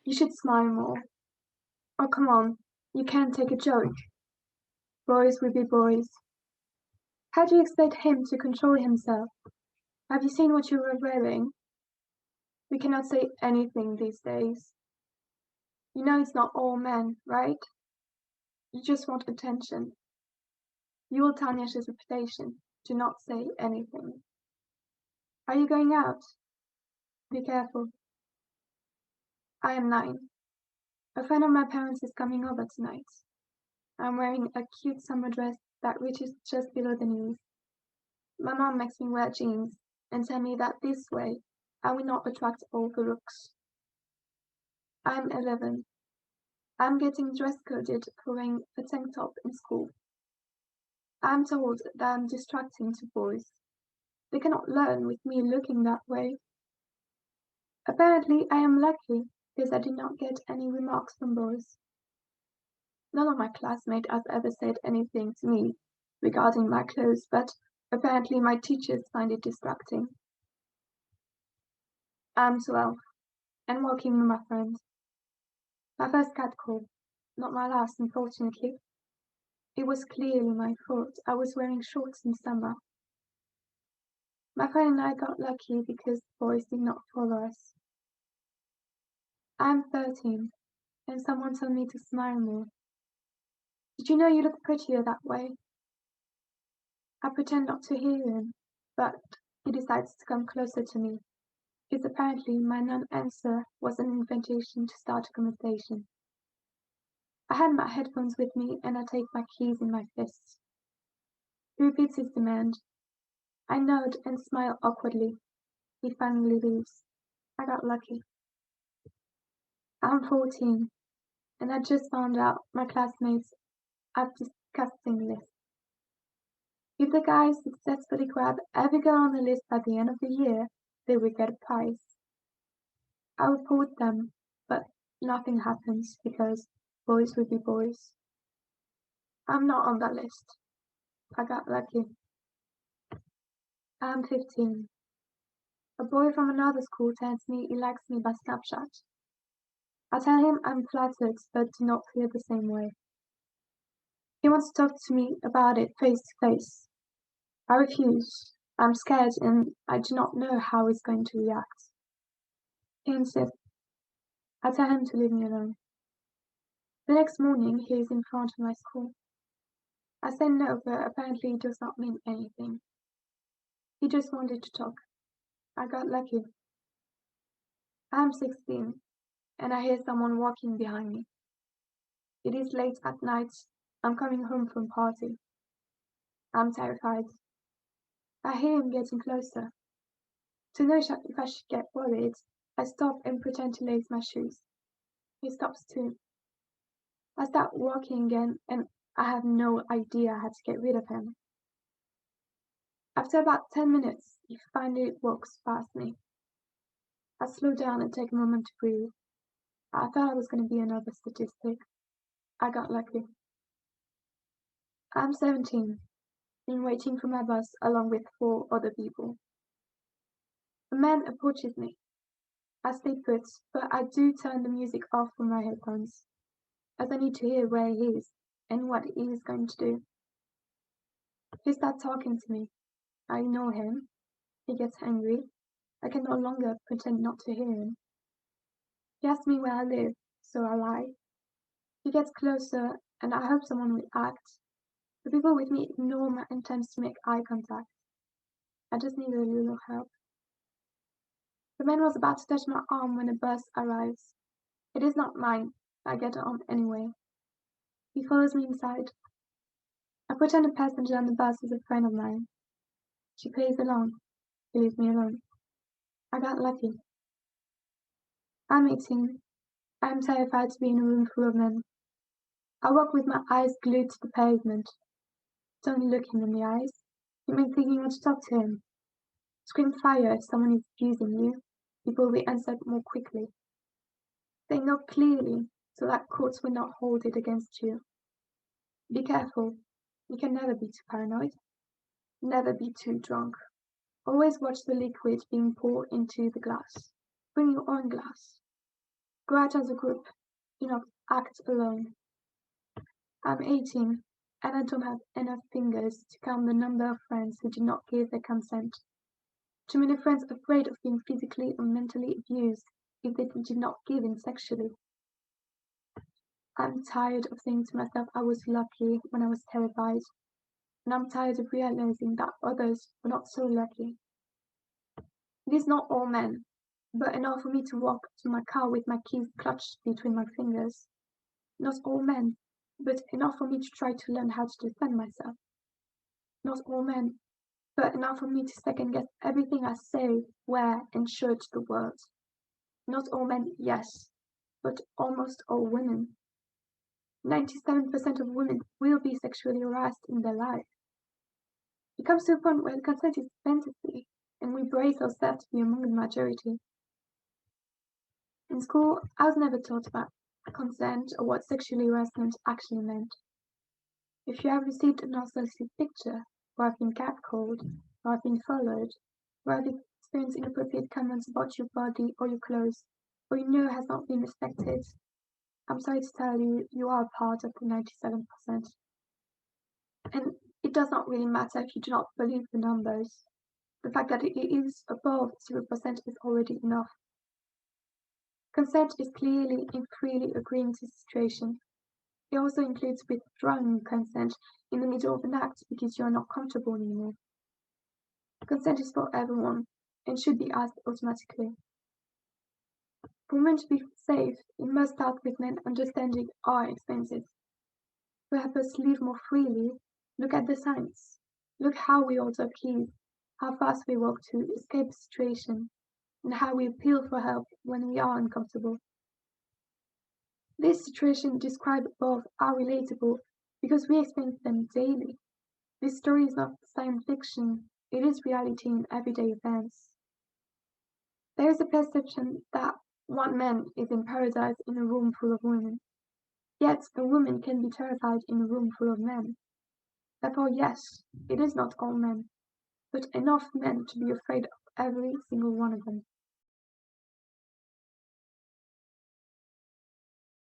You should smile more. Oh, come on. You can't take a joke. Boys will be boys. How do you expect him to control himself? Have you seen what you were wearing? We cannot say anything these days. You know it's not all men, right? You just want attention. You will tarnish his reputation. Do not say anything. Are you going out? Be careful. I am 9. A friend of my parents is coming over tonight. I'm wearing a cute summer dress that reaches just below the knees. My mom makes me wear jeans and tell me that this way I will not attract all the looks. I'm 11. I'm getting dress coded for wearing a tank top in school. I'm told that I'm distracting to boys. They cannot learn with me looking that way. Apparently, I am lucky because I did not get any remarks from boys. None of my classmates has ever said anything to me regarding my clothes, but apparently my teachers find it distracting. I'm 12 and walking with my friend. My first catcall, not my last, unfortunately. It was clearly my fault. I was wearing shorts in summer. My friend and I got lucky because boys did not follow us. I'm 13, and someone told me to smile more. Did you know you look prettier that way? I pretend not to hear him, but he decides to come closer to me, because apparently my non-answer was an invitation to start a conversation. I had my headphones with me and I take my keys in my fists. He repeats his demand. I nod and smile awkwardly. He finally leaves. I got lucky. I'm 14, and I just found out my classmates have disgusting lists. If the guys successfully grab every girl on the list by the end of the year, they will get a prize. I report them, but nothing happens because boys will be boys. I'm not on that list. I got lucky. I'm 15. A boy from another school tells me he likes me by Snapchat. I tell him I'm flattered but do not feel the same way. He wants to talk to me about it face to face. I refuse. I'm scared and I do not know how he's going to react. He insists. I tell him to leave me alone. The next morning he is in front of my school. I say no, but apparently it does not mean anything. He just wanted to talk. I got lucky. I'm 16, and I hear someone walking behind me. It is late at night. I'm coming home from party. I'm terrified. I hear him getting closer. To know if I should get worried, I stop and pretend to lace my shoes. He stops too. I start walking again, and I have no idea how to get rid of him. After about 10 minutes, he finally walks past me. I slow down and take a moment to breathe. I thought I was going to be another statistic. I got lucky. I'm 17 and waiting for my bus along with 4 other people. A man approaches me. I stay put, but I do turn the music off from my headphones, as I need to hear where he is and what he is going to do. He starts talking to me. I ignore him. He gets angry. I can no longer pretend not to hear him. He asks me where I live, so I lie. He gets closer, and I hope someone will act. The people with me ignore my attempts to make eye contact. I just need a little help. The man was about to touch my arm when a bus arrives. It is not mine. I get on anyway. He follows me inside. I pretend a passenger on the bus is a friend of mine. She plays along. He leaves me alone. I got lucky. I'm 18. I'm terrified to be in a room full of men. I walk with my eyes glued to the pavement. Don't look him in the eyes. You may think you want to talk to him. Scream fire if someone is abusing you. People will answer more quickly. They know clearly so that courts will not hold it against you. Be careful. You can never be too paranoid. Never be too drunk. Always watch the liquid being poured into the glass. Bring your own glass. Go out as a group, do not act alone. I'm 18, and I don't have enough fingers to count the number of friends who did not give their consent. Too many friends afraid of being physically or mentally abused if they did not give in sexually. I'm tired of saying to myself I was lucky when I was terrified, and I'm tired of realizing that others were not so lucky. It is not all men, but enough for me to walk to my car with my keys clutched between my fingers. Not all men, but enough for me to try to learn how to defend myself. Not all men, but enough for me to second guess everything I say, wear, and show to the world. Not all men, yes, but almost all women. 97% of women will be sexually harassed in their life. It comes to a point where consent is fantasy, and we brace ourselves to be among the majority. In school, I was never taught about consent or what sexual harassment actually meant. If you have received an unsolicited picture, or have been catcalled, or have been followed, or have experienced inappropriate comments about your body or your clothes, or you know has not been respected, I'm sorry to tell you, you are part of the 97%. And it does not really matter if you do not believe the numbers. The fact that it is above 0% is already enough. Consent is clearly and freely agreeing to the situation. It also includes withdrawing consent in the middle of an act because you are not comfortable anymore. Consent is for everyone and should be asked automatically. For women to be safe, it must start with men understanding our experiences. To help us live more freely, look at the signs. Look how we hold our keys, how fast we walk to escape a situation, and how we appeal for help when we are uncomfortable. These situations described above are relatable because we experience them daily. This story is not science fiction, it is reality in everyday events. There is a perception that one man is in paradise in a room full of women, yet a woman can be terrified in a room full of men. Therefore, yes, it is not all men, but enough men to be afraid of every single one of them.